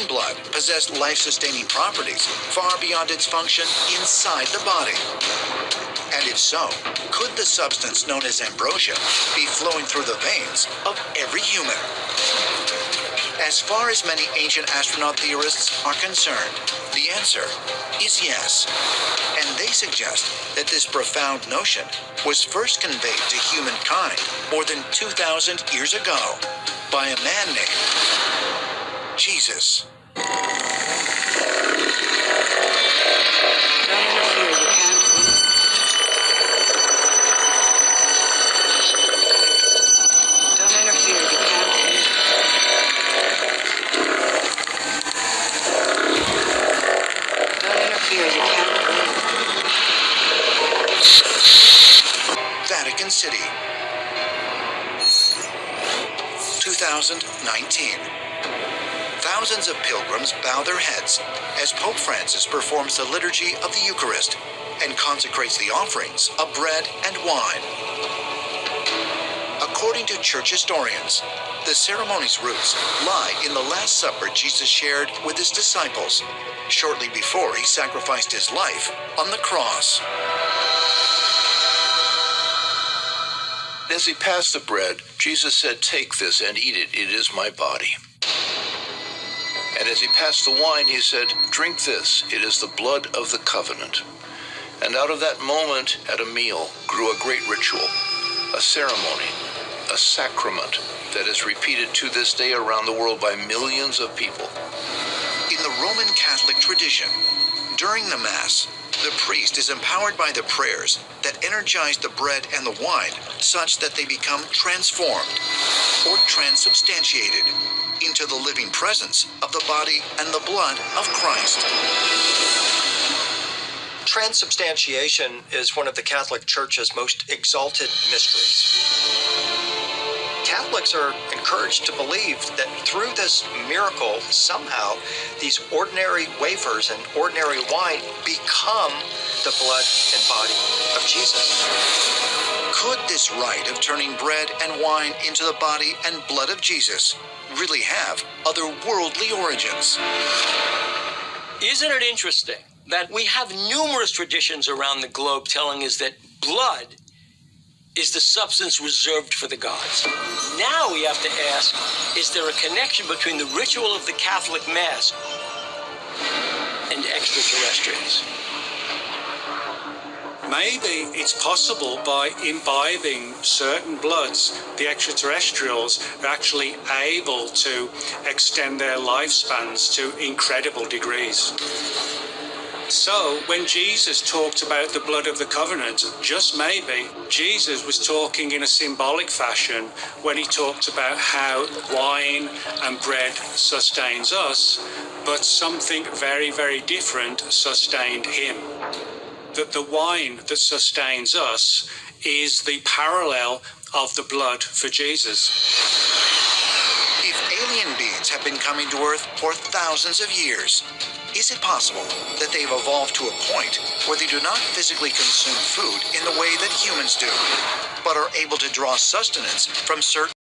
and blood possessed life-sustaining properties far beyond its function inside the body? And if so, could the substance known as ambrosia be flowing through the veins of every human? As far as many ancient astronaut theorists are concerned, the answer is yes. And they suggest that this profound notion was first conveyed to humankind more than 2,000 years ago by a man named Jesus. Vatican City, 2019. Thousands of pilgrims bow their heads as Pope Francis performs the liturgy of the Eucharist and consecrates the offerings of bread and wine. According to church historians, the ceremony's roots lie in the Last Supper Jesus shared with his disciples shortly before he sacrificed his life on the cross. As he passed the bread, Jesus said, "Take this and eat it. It is my body." And as he passed the wine, he said, "Drink this. It is the blood of the covenant." And out of that moment at a meal grew a great ritual, a ceremony, a sacrament that is repeated to this day around the world by millions of people. In the Roman Catholic tradition, during the Mass, the priest is empowered by the prayers that energize the bread and the wine such that they become transformed or transubstantiated into the living presence of the body and the blood of Christ. Transubstantiation is one of the Catholic Church's most exalted mysteries. Catholics are encouraged to believe that through this miracle, somehow, these ordinary wafers and ordinary wine become the blood and body of Jesus. Could this rite of turning bread and wine into the body and blood of Jesus really have otherworldly origins? Isn't it interesting that we have numerous traditions around the globe telling us that blood is the substance reserved for the gods? Now we have to ask, is there a connection between the ritual of the Catholic Mass and extraterrestrials? Maybe it's possible by imbibing certain bloods, the extraterrestrials are actually able to extend their lifespans to incredible degrees. So, when Jesus talked about the blood of the covenant, just maybe, Jesus was talking in a symbolic fashion when he talked about how wine and bread sustains us, but something very, very different sustained him. That the wine that sustains us is the parallel of the blood for Jesus. If alien beings have been coming to Earth for thousands of years, is it possible that they've evolved to a point where they do not physically consume food in the way that humans do, but are able to draw sustenance from certain